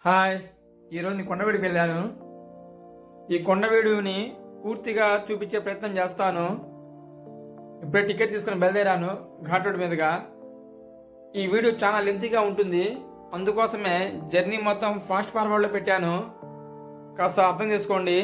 Hi, ఈరోజు నేను కొండవీడికి వెళ్ళాను. ఈ కొండవీడుని పూర్తిగా చూపించే ప్రయత్నం చేస్తాను. ఇప్పుడే టికెట్ తీసుకుని బయలుదేరాను ఘాట్ రోడ్ మీదుగా. ఈ వీడియో చాలా లెంతీగా ఉంటుంది, అందుకోసమే జర్నీ మొత్తం ఫాస్ట్ ఫార్వర్డ్లో పెట్టాను. కాస్త అర్థం చేసుకోండి.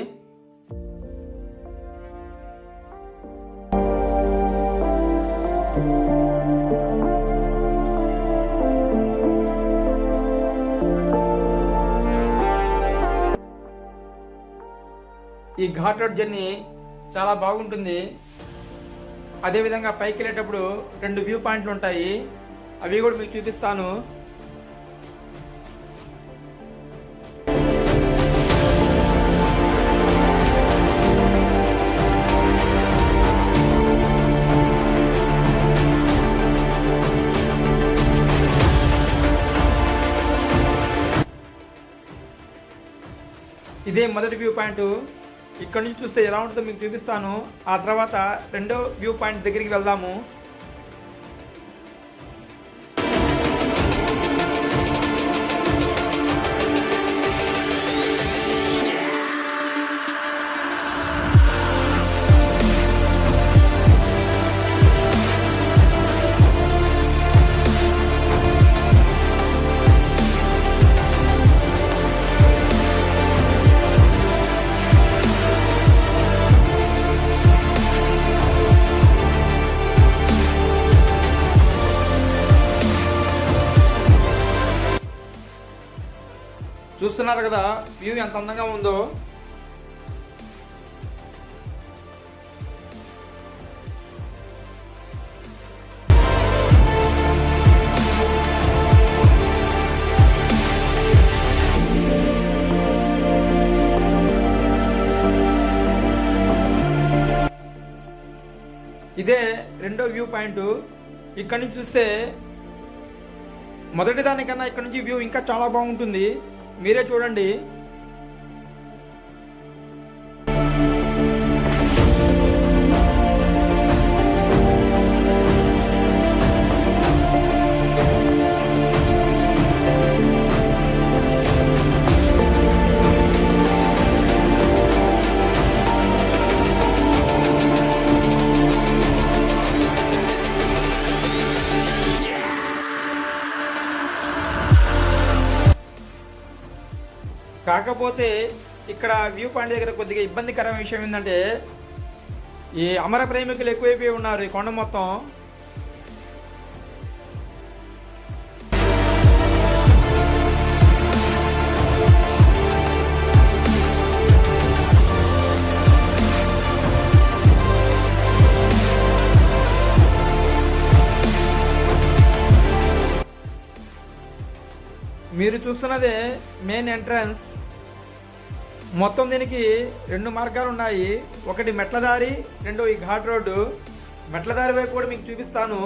ఈ ఘాట్ రోడ్ జర్నీ చాలా బాగుంటుంది. అదేవిధంగా పైకి వెళ్ళేటప్పుడు 2 వ్యూ పాయింట్లు ఉంటాయి, అవి కూడా మీకు చూపిస్తాను. ఇదే మొదటి వ్యూ పాయింట్. ఇక్కడ నుంచి చూస్తే ఎలా ఉంటుందో మీకు చూపిస్తాను. ఆ తర్వాత రెండో వ్యూ పాయింట్ దగ్గరికి వెళ్దాము. చూస్తున్నారు కదా వ్యూ ఎంత అందంగా ఉందో. ఇదే రెండో వ్యూ పాయింట్. ఇక్కడ నుంచి చూస్తే మొదటి దానికన్నా ఇక్కడ నుంచి వ్యూ ఇంకా చాలా బాగుంటుంది, మీరే చూడండి. కాకపోతే ఇక్కడ వ్యూ పాయింట్ దగ్గర కొద్దిగా ఇబ్బందికరమైన విషయం ఏంటంటే, ఈ అమర ప్రేమికులు ఎక్కువైపోయి ఉన్నారు ఈ కొండ మొత్తం. మీరు చూస్తున్నదే మెయిన్ ఎంట్రన్స్. మొత్తం దీనికి 2 మార్గాలు ఉన్నాయి, ఒకటి మెట్ల దారి, రెండో ఈ ఘాట్ రోడ్డు. మెట్ల దారి వైపు కూడా మీకు చూపిస్తాను.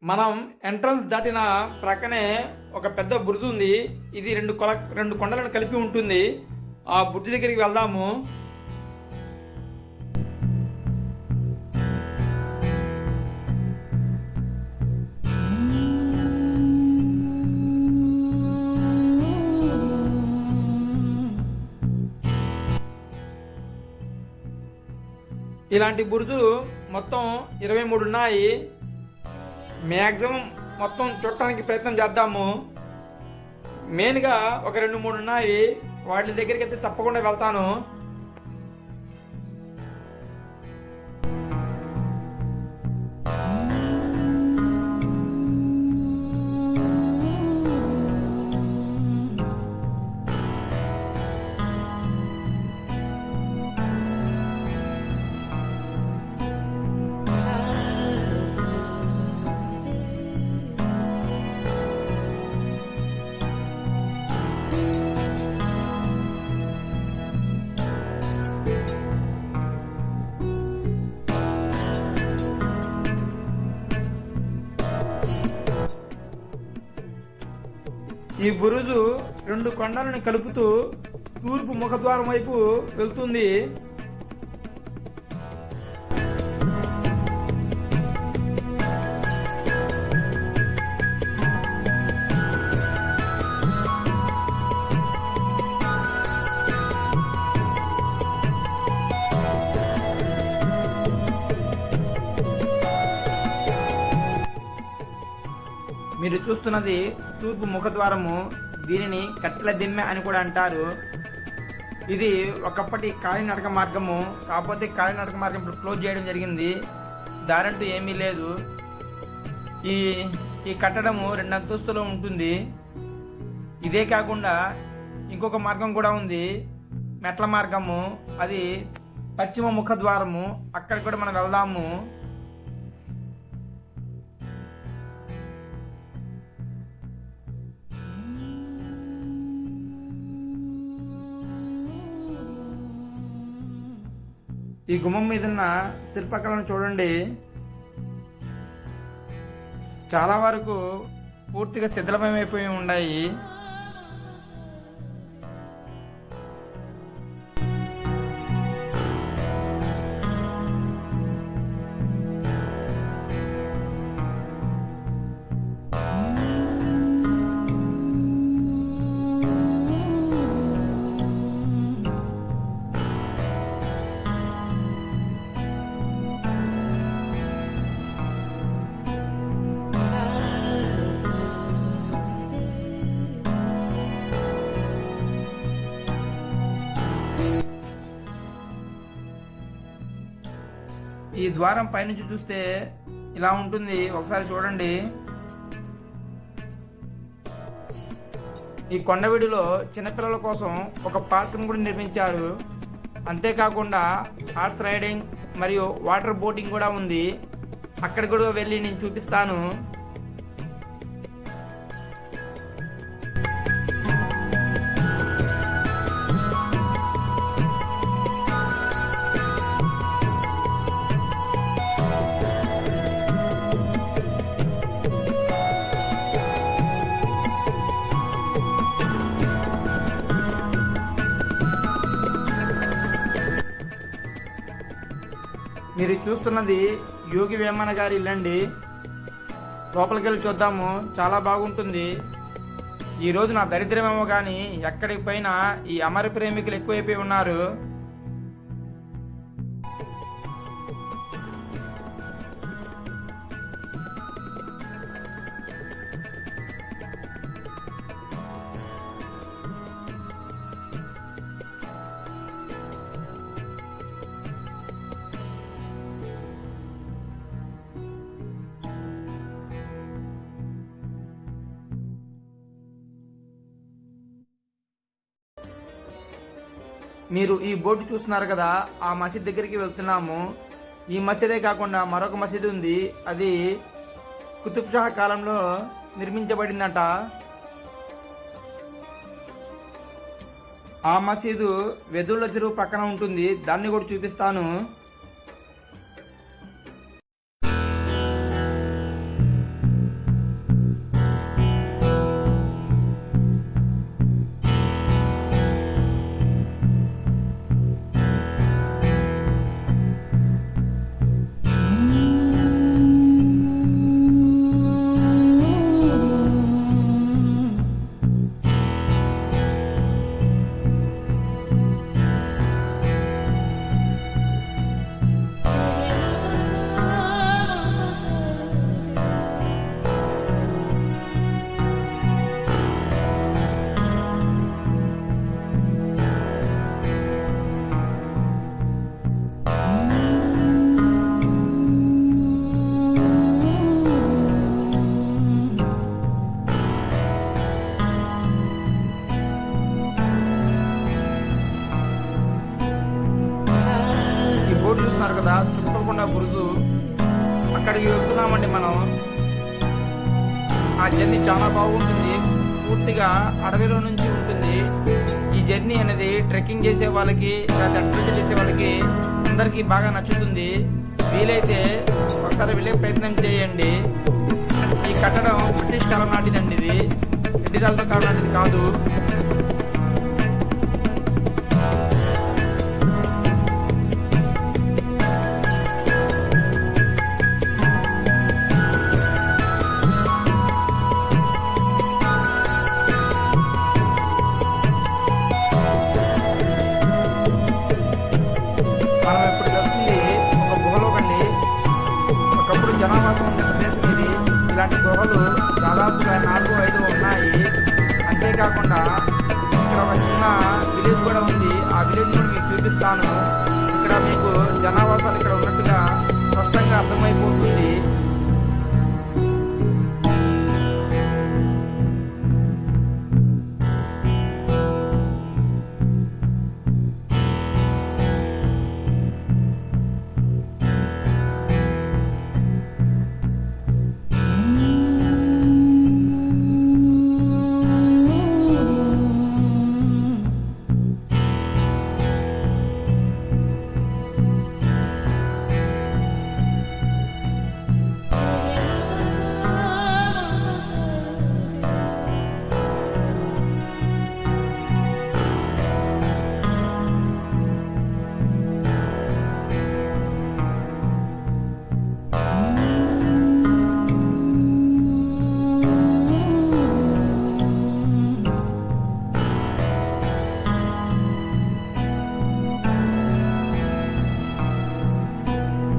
మనం ఎంట్రన్స్ దాటిన ప్రక్కనే ఒక పెద్ద బురుజు ఉంది. ఇది 2 కొండలను కలిపి ఉంటుంది. ఆ బురుజు దగ్గరికి వెళ్దాము. ఇలాంటి బురుజులు మొత్తం 23 ఉన్నాయి. మ్యాక్సిమం మొత్తం చూడటానికి ప్రయత్నం చేద్దాము. మెయిన్గా ఒక 2-3 ఉన్నాయి, వాటి దగ్గరికి అయితే తప్పకుండా వెళ్తాను. ఈ బురుజు రెండు కొండలను కలుపుతూ తూర్పు ముఖద్వారం వైపు వెళ్తుంది. మీరు చూస్తున్నది తూర్పు ముఖద్వారము. దీనిని కట్టెల దిమ్మె అని కూడా అంటారు. ఇది ఒకప్పటి కాలినడక మార్గము. కాకపోతే కాలినడక మార్గం ఇప్పుడు క్లోజ్ చేయడం జరిగింది. దారంటూ ఏమీ లేదు. ఈ కట్టడము 2 అంతస్తులో ఉంటుంది. ఇదే కాకుండా ఇంకొక మార్గం కూడా ఉంది, మెట్ల మార్గము. అది పశ్చిమ ముఖద్వారము. అక్కడికి కూడా మనం వెళ్దాము. ఈ గుమ్మం మీద ఉన్న శిల్పకళను చూడండి. చాలా వరకు పూర్తిగా శిథిలమైపోయి ఉన్నాయి. ఈ ద్వారం పైనుంచి చూస్తే ఇలా ఉంటుంది. ఒకసారి చూడండి. ఈ కొండవీడిలో చిన్నపిల్లల కోసం ఒక పార్క్ను కూడా నిర్మించారు. అంతేకాకుండా హార్స్ రైడింగ్ మరియు వాటర్ బోటింగ్ కూడా ఉంది. అక్కడికి కూడా వెళ్ళి నేను చూపిస్తాను. మీరు చూస్తున్నది యోగి వేమన గారి ఇల్లండి. లోపలికి వెళ్ళి చూద్దాము. చాలా బాగుంటుంది. ఈరోజు నా దరిద్రమేమో కానీ ఎక్కడికి పోయినా ఈ అమర ప్రేమికులు ఎక్కువైపోయి ఉన్నారు. మీరు ఈ బోర్డు చూస్తున్నారు కదా, ఆ మసీద్ దగ్గరికి వెళ్తున్నాము. ఈ మసీదే కాకుండా మరొక మసీదు ఉంది. అది కుతుబ్ షా కాలంలో నిర్మించబడిందట. ఆ మసీదు వెదుళ్ళ చెరువు పక్కన ఉంటుంది. దాన్ని కూడా చూపిస్తాను. అక్కడికి వెళ్తున్నామండి మనం. ఆ జర్నీ చాలా బాగుంటుంది, పూర్తిగా అడవిలో నుంచి ఉంటుంది. ఈ జర్నీ అనేది ట్రెక్కింగ్ చేసే వాళ్ళకి లేదా అడ్వెంచర్ చేసే వాళ్ళకి అందరికీ బాగా నచ్చుతుంది. వీలైతే ఒకసారి వెళ్ళే ప్రయత్నం చేయండి. ఈ కట్టడం బ్రిటిష్ కాలం నాటిదండి, ఇది రెడ్డి రాళ్ళతో కాలం నాటిది కాదు. మనం ఇప్పుడు వెళ్తుంది ఒక గుహలోకండి. ఒకప్పుడు జనావాసం ఉండే ప్రదేశం ఇది. ఇలాంటి గుహలు దాదాపుగా 4-5 ఉన్నాయి. అంతేకాకుండా ఇక్కడ ఒక చిన్న విలేజ్ కూడా ఉంది. ఆ విలేజ్ కూడా మీకు చూపిస్తాను. ఇక్కడ మీకు జనావాసాలు ఇక్కడ ఉన్నట్టుగా స్పష్టంగా అర్థమైపోతుంది.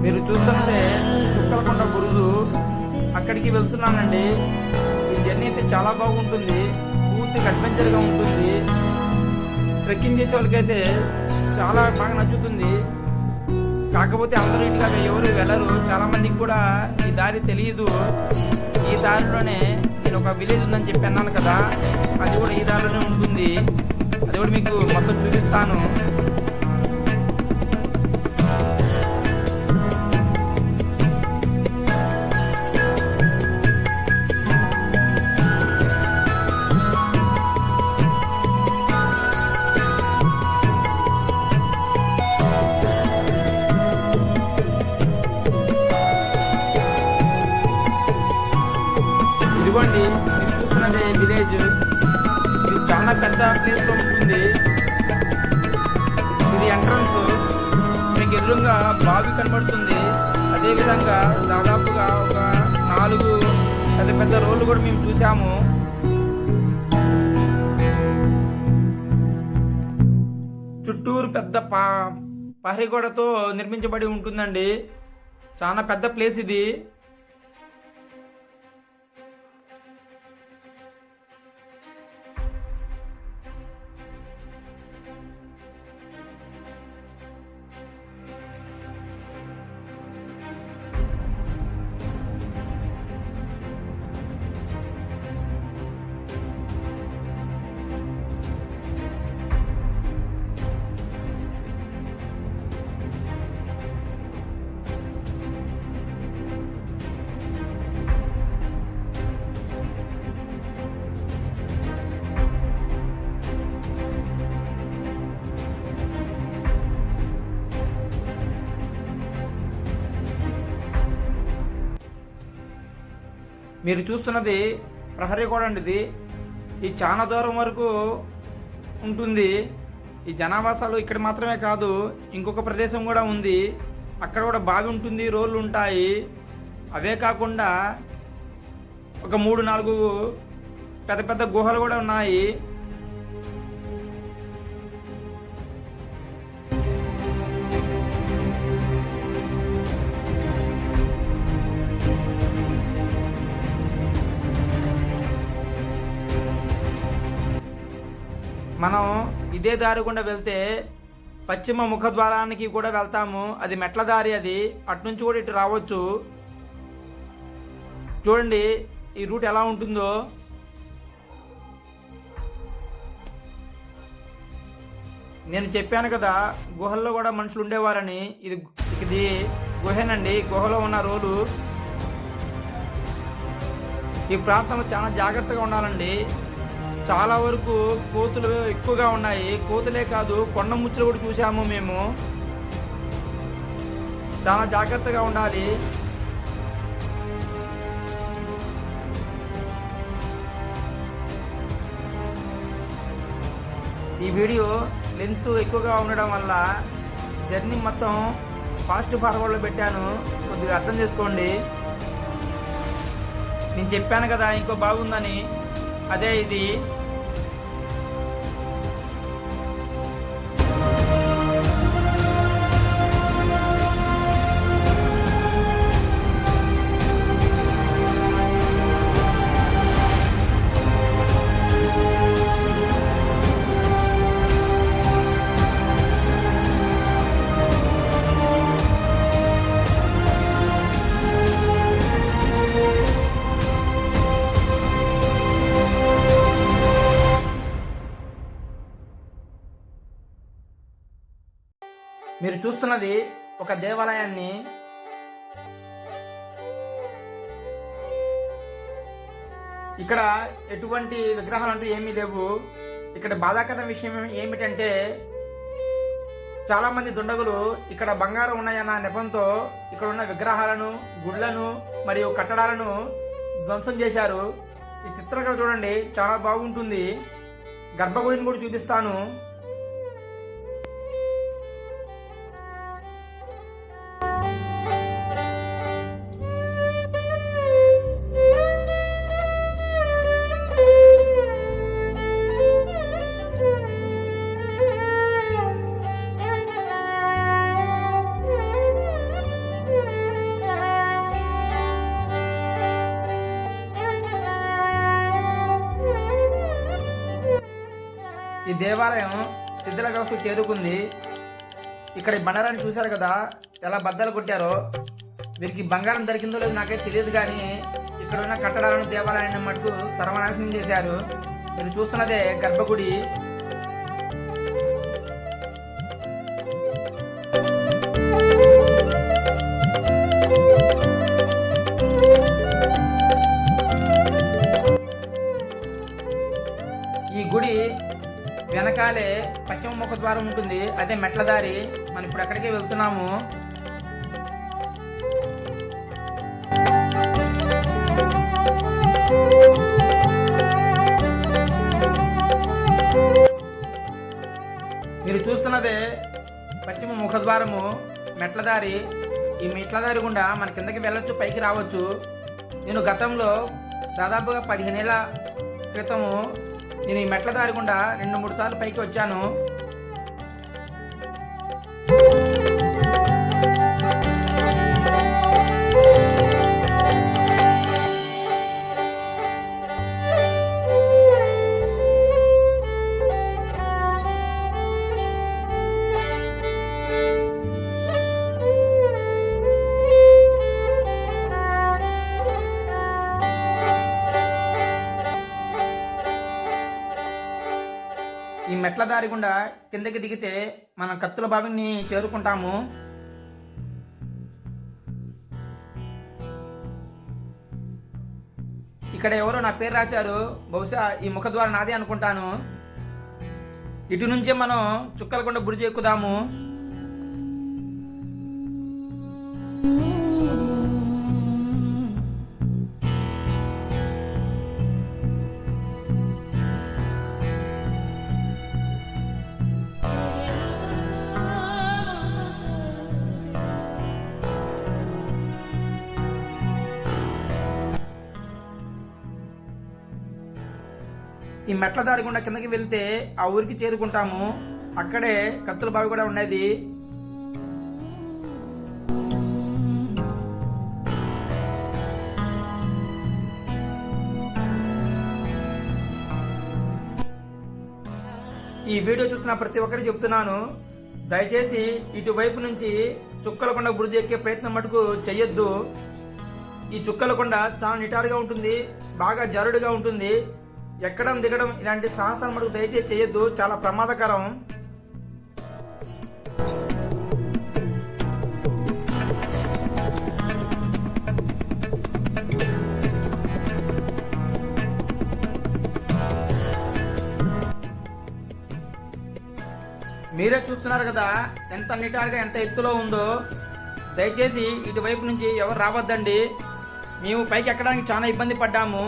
మీరు చూస్తుంటే చుక్కలకొండ బురుజు, అక్కడికి వెళ్తున్నానండి. ఈ జర్నీ అయితే చాలా బాగుంటుంది, పూర్తిగా అడ్వెంచర్గా ఉంటుంది. ట్రెక్కింగ్ చేసే వాళ్ళకైతే చాలా బాగా నచ్చుతుంది. కాకపోతే అందరూ ఇటుగా ఎవరు వెళ్ళరు, చాలా మందికి కూడా ఈ దారి తెలియదు. ఈ దారిలోనే నేను ఒక విలేజ్ ఉందని చెప్పి అన్నాను కదా, అది కూడా ఈ దారిలోనే ఉంటుంది. అది కూడా మీకు మొత్తం చూపిస్తాను. ఇదిగోండి మీరు చూస్తున్నది విలేజ్. ఇది చాలా పెద్ద ప్లేస్లో ఉంటుంది. ఇది ఎంట్రన్స్. మీకు ఎదురుగా బావి కనబడుతుంది. అదేవిధంగా దాదాపుగా ఒక 4 పెద్ద పెద్ద రోడ్లు కూడా మేము చూసాము. చుట్టూరు పెద్ద ప్రహరీ నిర్మించబడి ఉంటుందండి. చాలా పెద్ద ప్లేస్ ఇది. మీరు చూస్తున్నది ప్రహరీ గోడ అండి. ఇది చాలా దూరం వరకు ఉంటుంది. ఈ జనావాసాలు ఇక్కడ మాత్రమే కాదు, ఇంకొక ప్రదేశం కూడా ఉంది. అక్కడ కూడా బావి ఉంటుంది, రోడ్లు ఉంటాయి. అవే కాకుండా ఒక 3-4 పెద్ద పెద్ద గుహలు కూడా ఉన్నాయి. మనం ఇదే దారి గుండా వెళ్తే పశ్చిమ ముఖద్వారానికి కూడా వెళ్తాము. అది మెట్ల దారి, అది అటునుంచి కూడా ఇటు రావచ్చు. చూడండి ఈ రూట్ ఎలా ఉంటుందో. నేను చెప్పాను కదా గుహల్లో కూడా మనుషులు ఉండేవారని. ఇది గుహేనండి. గుహలో ఉన్న రోడ్డు ఈ ప్రాంతంలో చాలా జాగ్రత్తగా ఉండాలండి. చాలా వరకు కోతులు ఎక్కువగా ఉన్నాయి. కోతులే కాదు, కొండ ముచ్చులు కూడా చూసాము మేము. చాలా జాగ్రత్తగా ఉండాలి. ఈ వీడియో లెంత్ ఎక్కువగా ఉండడం వల్ల జర్నీ మొత్తం ఫాస్ట్ ఫార్వర్డ్లో పెట్టాను, కొద్దిగా అర్థం చేసుకోండి. నేను చెప్పాను కదా ఇంకో బాగుందని, అదే ఇది. మీరు చూస్తున్నది ఒక దేవాలయాన్ని. ఇక్కడ ఎటువంటి విగ్రహాలు అంటూ ఏమీ లేవు. ఇక్కడ బాధాకర విషయం ఏమిటంటే చాలా మంది దుండగులు ఇక్కడ బంగారం ఉన్నాయన్న నెపంతో ఇక్కడ ఉన్న విగ్రహాలను, గుళ్ళను మరియు కట్టడాలను ధ్వంసం చేశారు. ఈ చిత్రకళ చూడండి, చాలా బాగుంటుంది. గర్భగుడిని కూడా చూపిస్తాను. ఈ దేవాలయం సిద్ధలగవకు చేరుకుంది. ఇక్కడ ఈ బండారాన్ని చూశారు కదా, ఎలా బద్దలు కొట్టారో. వీరికి బంగారం దొరికిందో లేదో నాకైతే తెలియదు, కానీ ఇక్కడ ఉన్న కట్టడాలను, దేవాలయాన్ని మటుకు సర్వనాశనం చేశారు. మీరు చూస్తున్నదే గర్భగుడి. ఈ గుడి వెనకాలే పశ్చిమ ముఖ ద్వారం ఉంటుంది, అదే మెట్ల దారి. మనం ఇప్పుడు అక్కడికే వెళ్తున్నాము. మీరు చూస్తున్నదే పశ్చిమ ముఖద్వారము, మెట్ల దారి. ఈ మెట్ల దారి గుండా మన కిందకి వెళ్ళొచ్చు, పైకి రావచ్చు. నేను గతంలో దాదాపుగా 15 ఏళ్ల క్రితము నేను ఈ మెట్ల దారి గుండా 2-3 సార్లు పైకి వచ్చాను. ఈ మెట్ల దారి గుండా కిందకి దిగితే మనం కత్తుల బావిని చేరుకుంటాము. ఇక్కడ ఎవరో నా పేరు రాశారు, బహుశా ఈ ముఖద్వారం నాదే అనుకుంటాను. ఇటు నుంచే మనం చుక్కలకొండ బురుజు ఎక్కుదాము. ఈ మెట్ల దారి గుండా కిందకి వెళ్తే ఆ ఊరికి చేరుకుంటాము. అక్కడే కత్తుల బావి కూడా ఉన్నది. ఈ వీడియో చూసిన ప్రతి ఒక్కరికి చెప్తున్నాను, దయచేసి ఇటువైపు నుంచి చుక్కలకొండ బురుజు ఎక్కే ప్రయత్నం మటుకు చెయ్యొద్దు. ఈ చుక్కలకొండ చాలా నిటారుగా ఉంటుంది, బాగా జారుడుగా ఉంటుంది. ఎక్కడం దిగడం ఇలాంటి సాహసాలు మటుకు దయచేసి చేయొద్దు, చాలా ప్రమాదకరం. మీరే చూస్తున్నారు కదా ఎంత నిటారుగా ఎంత ఎత్తులో ఉందో. దయచేసి ఇటువైపు నుంచి ఎవరు రావద్దండి. మేము పైకి ఎక్కడానికి చాలా ఇబ్బంది పడ్డాము.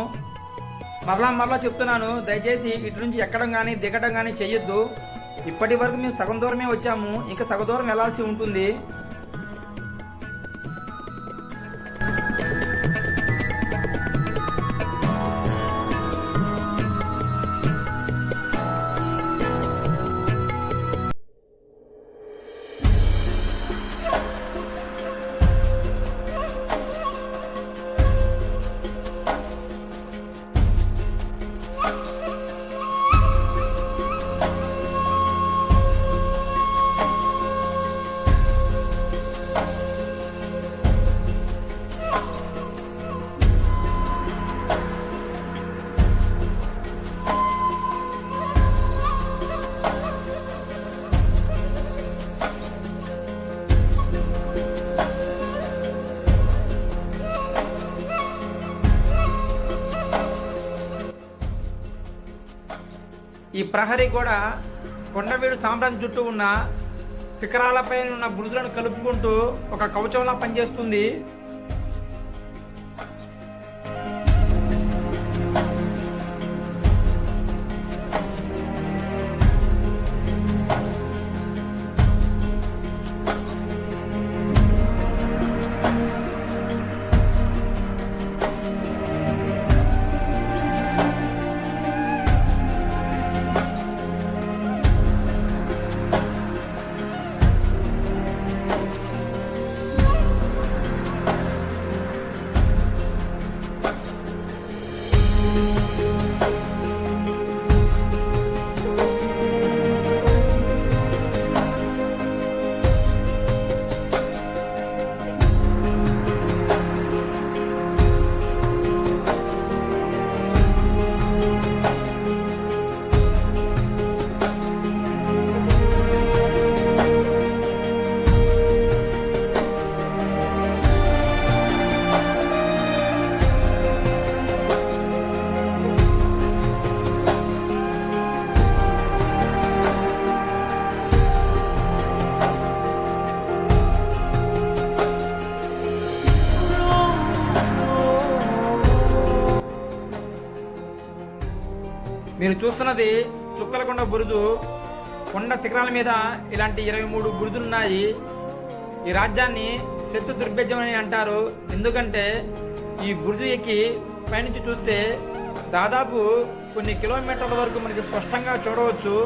మరలా చెప్తున్నాను, దయచేసి ఇటు నుంచి ఎక్కడం కానీ దిగడం కానీ చెయ్యొద్దు. ఇప్పటి వరకు మేము సగం దూరమే వచ్చాము, ఇంకా సగం దూరం వెళ్లాల్సి ఉంటుంది. ఈ ప్రహరీ కూడా కొండవీడు సామ్రాజ్యం చుట్టూ ఉన్న శిఖరాలపై ఉన్న బురుజులను కలుపుకుంటూ ఒక కవచంలా పనిచేస్తుంది. మీరు చూస్తున్నది చుక్కలకొండ బురుజు. కొండ శిఖరాల మీద ఇలాంటి 23 బురుజులున్నాయి. ఈ రాజ్యాన్ని శత్రు దుర్భేద్యం అని అంటారు. ఎందుకంటే ఈ బురుజు ఎక్కి పైనుంచి చూస్తే దాదాపు కొన్ని కిలోమీటర్ల వరకు మనకి స్పష్టంగా చూడవచ్చు.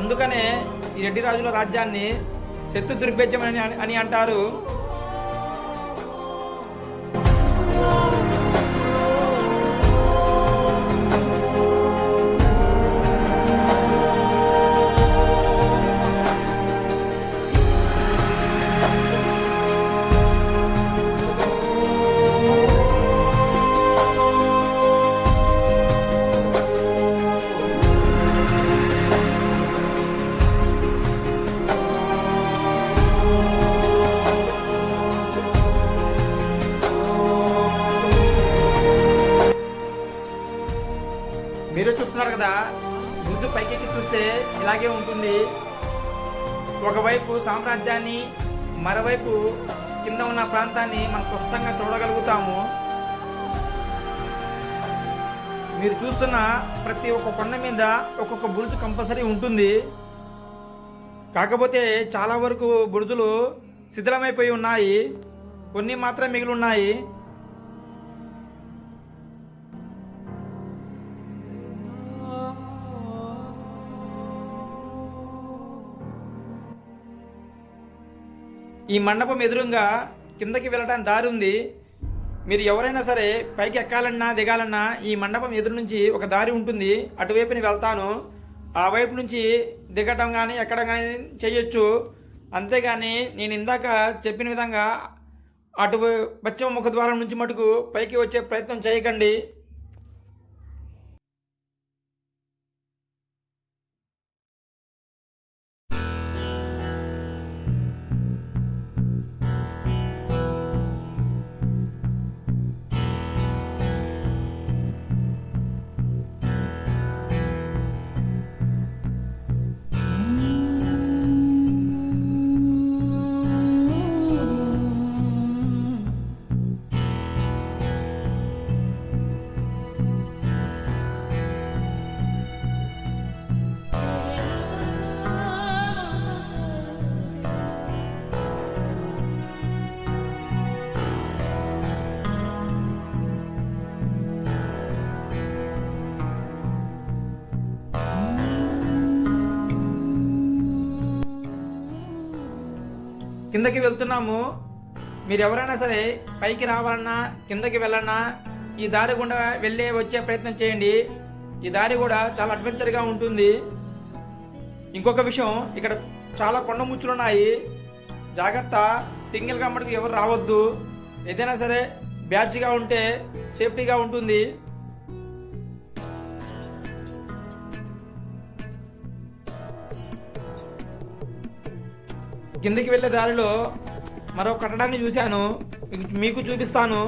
అందుకనే ఈ రెడ్డి రాజుల రాజ్యాన్ని శత్రు దుర్భేద్యం అని అంటారు. మీరు చూస్తున్నారు కదా, బురుజు పైకెక్కి చూస్తే ఇలాగే ఉంటుంది. ఒకవైపు సామ్రాజ్యాన్ని, మరోవైపు కింద ఉన్న ప్రాంతాన్ని మనం స్పష్టంగా చూడగలుగుతాము. మీరు చూస్తున్న ప్రతి ఒక్క కొండ మీద ఒక్కొక్క బురుజు కంపల్సరీ ఉంటుంది. కాకపోతే చాలా వరకు బురుజులు శిథిలమైపోయి ఉన్నాయి, కొన్ని మాత్రం మిగిలి ఉన్నాయి. ఈ మండపం ఎదురుగా కిందకి వెళ్ళడానికి దారి ఉంది. మీరు ఎవరైనా సరే పైకి ఎక్కాలన్నా దిగాలన్నా ఈ మండపం ఎదురు నుంచి ఒక దారి ఉంటుంది. అటువైపుని వెళ్తాను. ఆ వైపు నుంచి దిగటం కానీ ఎక్కడం కానీ చేయొచ్చు. అంతేగాని నేను ఇందాక చెప్పిన విధంగా అటు పశ్చిమ ముఖద్వారం నుంచి మటుకు పైకి వచ్చే ప్రయత్నం చేయకండి. కిందకి వెళ్తున్నాము. మీరు ఎవరైనా సరే పైకి రావాలన్నా కిందకి వెళ్ళన్నా ఈ దారి గుండా వచ్చే ప్రయత్నం చేయండి. ఈ దారి కూడా చాలా అడ్వెంచర్గా ఉంటుంది. ఇంకొక విషయం, ఇక్కడ చాలా కొండ ముచ్చులు ఉన్నాయి. జాగ్రత్త, సింగిల్గా మటుకు ఎవరు రావద్దు. ఏదైనా సరే బ్యాచ్గా ఉంటే సేఫ్టీగా ఉంటుంది. కిందకి వెళ్ళే దారిలో మరో కట్టడాన్ని చూశాను, మీకు చూపిస్తాను.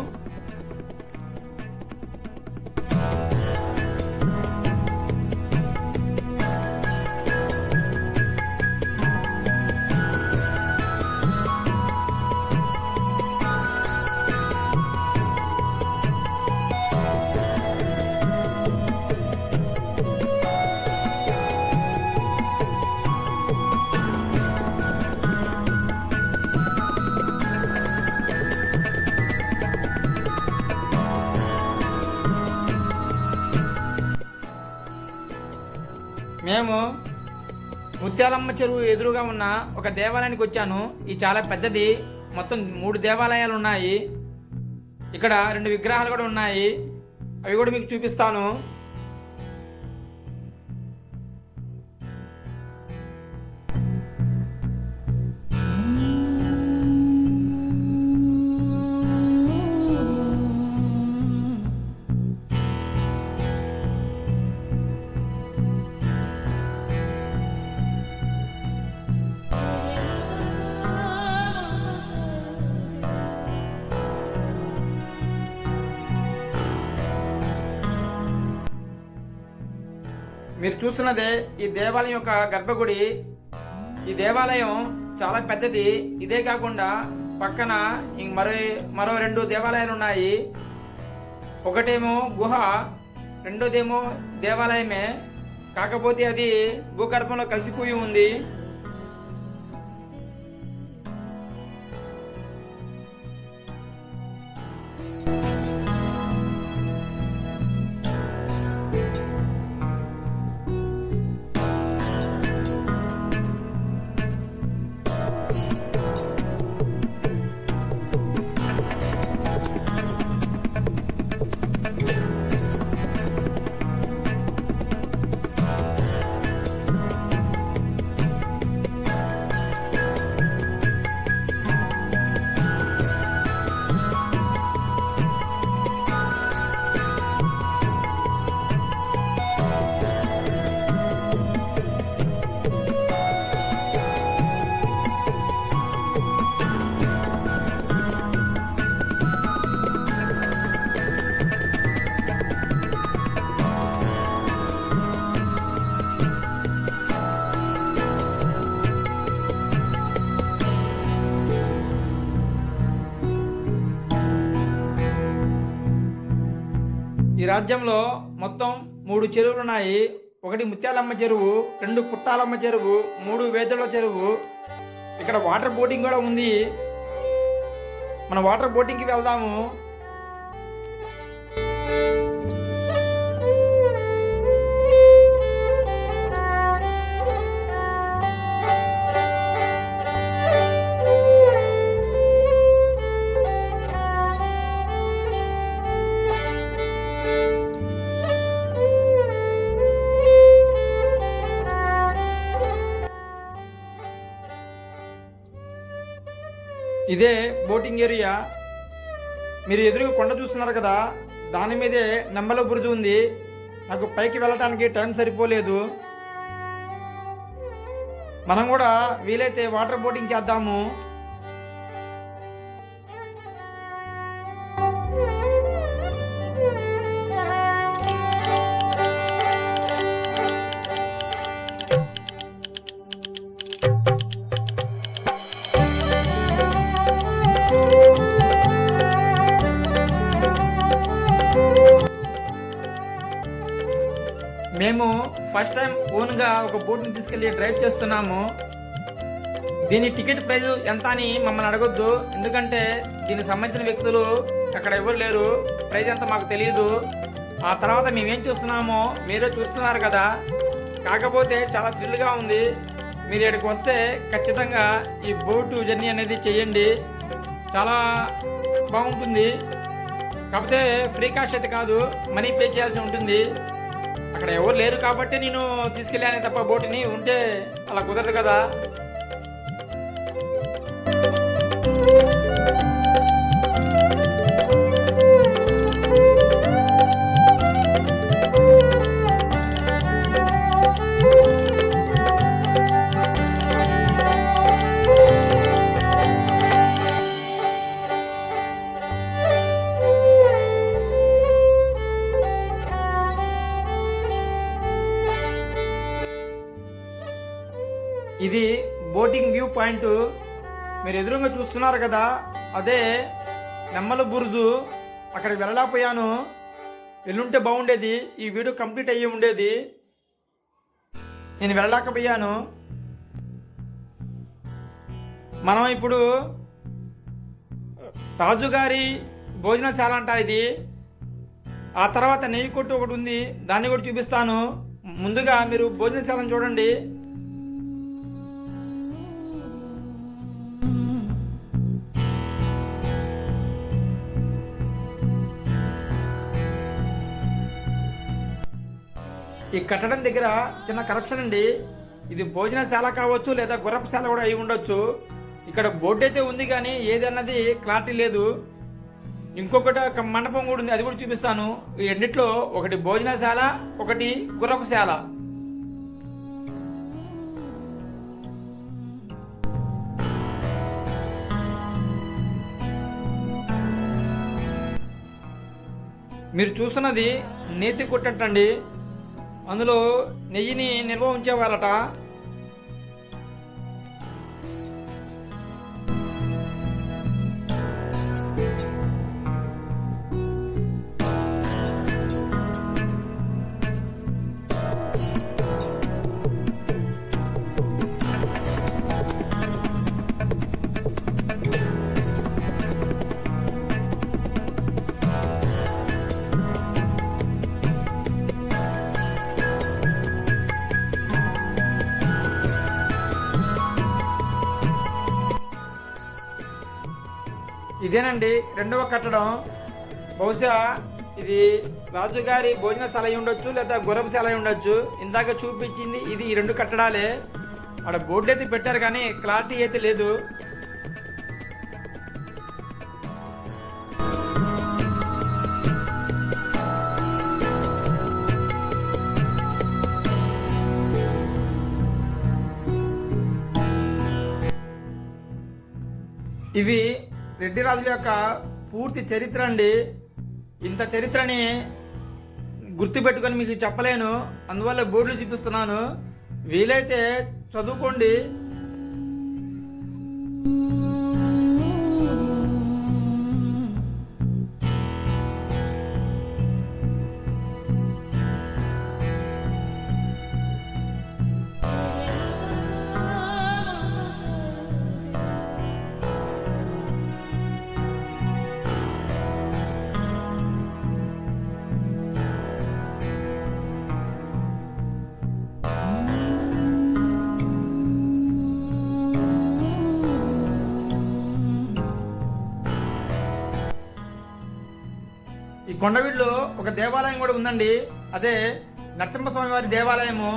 మేము ముత్యాలమ్మ చెరువు ఎదురుగా ఉన్న ఒక దేవాలయానికి వచ్చాను. ఇది చాలా పెద్దది, మొత్తం 3 దేవాలయాలు ఉన్నాయి. ఇక్కడ 2 విగ్రహాలు కూడా ఉన్నాయి, అవి కూడా మీకు చూపిస్తాను. మీరు చూస్తున్నదే ఈ దేవాలయం యొక్క గర్భగుడి. ఈ దేవాలయం చాలా పెద్దది. ఇదే కాకుండా పక్కన మరో 2 దేవాలయాలు ఉన్నాయి. ఒకటేమో గుహ, రెండోదేమో దేవాలయమే, కాకపోతే అది భూగర్భంలో కలిసిపోయి ఉంది. ఈ రాజ్యంలో మొత్తం 3 చెరువులు ఉన్నాయి. ఒకటి ముత్యాలమ్మ చెరువు, 2 పుట్టాలమ్మ చెరువు, 3 వేదుల చెరువు. ఇక్కడ వాటర్ బోటింగ్ కూడా ఉంది. మన వాటర్ బోటింగ్కి వెళ్దాము. ఇదే బోటింగ్ ఏరియా. మీరు ఎదురుగా కొండ చూస్తున్నారు కదా, దాని మీదే నెమ్మల బురుజు ఉంది. నాకు పైకి వెళ్ళటానికి టైం సరిపోలేదు. మనం కూడా వీలైతే వాటర్ బోటింగ్ చేద్దాము. మేము ఫస్ట్ టైం ఓన్గా ఒక బోట్ని తీసుకెళ్ళి డ్రైవ్ చేస్తున్నాము. దీని టికెట్ ప్రైస్ ఎంత అని మమ్మల్ని అడగొద్దు, ఎందుకంటే దీనికి సంబంధించిన వ్యక్తులు అక్కడ ఎవరు లేరు. ప్రైస్ ఎంత మాకు తెలియదు. ఆ తర్వాత మేమేం చూస్తున్నామో మీరే చూస్తున్నారు కదా. కాకపోతే చాలా థ్రిల్గా ఉంది. మీరు ఇక్కడికి వస్తే ఖచ్చితంగా ఈ బోటు జర్నీ అనేది చేయండి, చాలా బాగుంటుంది. కాకపోతే ఫ్రీ కాస్ట్ అయితే కాదు, మనీ పే చేయాల్సి ఉంటుంది. అక్కడ ఎవరు లేరు కాబట్టి నేను తీసుకెళ్ళాను తప్ప బోటుని ఉంటే అలా కుదరదు కదా. ఇది బోటింగ్ వ్యూ పాయింట్, మీరు ఎదురుగా చూస్తున్నారు కదా, అదే నెమ్మల బురుజు. అక్కడికి వెళ్ళలేకపోయాను, వెళ్ళుంటే బాగుండేది, ఈ వీడియో కంప్లీట్ అయ్యి ఉండేది. నేను వెళ్ళలేకపోయాను. మనం ఇప్పుడు రాజుగారి భోజనశాల అంట ఇది. ఆ తర్వాత నెయ్యి కొట్టు ఒకటి ఉంది, దాన్ని కూడా చూపిస్తాను. ముందుగా మీరు భోజనశాలను చూడండి. ఈ కట్టడం దగ్గర చిన్న కరప్షన్ అండి. ఇది భోజనశాల కావచ్చు లేదా గుర్రపుశాల కూడా అయి ఉండొచ్చు. ఇక్కడ బోర్డు అయితే ఉంది కానీ ఏది అన్నది క్లారిటీ లేదు. ఇంకొకటి ఒక మండపం కూడా ఉంది, అది కూడా చూపిస్తాను. ఈ రెండిట్లో ఒకటి భోజనశాల, ఒకటి గుర్రపుశాల. మీరు చూస్తున్నది నేతి కొట్టండి. అందులో నెయ్యిని నిల్వ ఉంచేవారట. ఇదేనండి రెండవ కట్టడం. బహుశా ఇది రాజుగారి భోజనశాల అయి ఉండొచ్చు లేదా గుర్రపుశాల అయి ఉండొచ్చు. ఇందాక చూపించింది ఇది, ఈ రెండు కట్టడాలే. అక్కడ బోర్డు అయితే పెట్టారు కానీ క్లారిటీ అయితే లేదు. ఇవి రెడ్డి రాజుల యొక్క పూర్తి చరిత్ర అండి. ఇంత చరిత్రని గుర్తుపెట్టుకొని మీకు చెప్పలేను, అందువల్ల బోర్డులు చూపిస్తున్నాను. వీలైతే చదువుకోండి. ఈ కొండవీడులో ఒక దేవాలయం కూడా ఉందండి, అదే నరసింహస్వామి వారి దేవాలయము.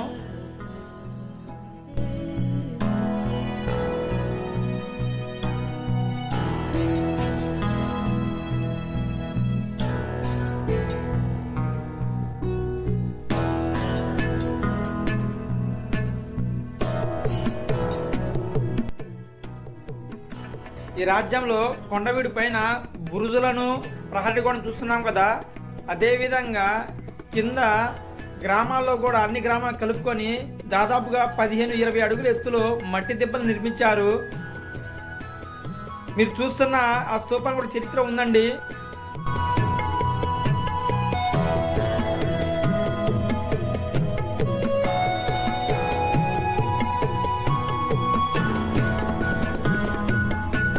ఈ రాజ్యంలో కొండవీడు పైన బురుజులను, ప్రహరీ కూడా చూస్తున్నాం కదా, అదేవిధంగా కింద గ్రామాల్లో కూడా అన్ని గ్రామాలు కలుపుకొని దాదాపుగా 15-20 అడుగుల ఎత్తులో మట్టి దిబ్బలు నిర్మించారు. మీరు చూస్తున్న ఆ స్తూపం కూడా చరిత్ర ఉందండి.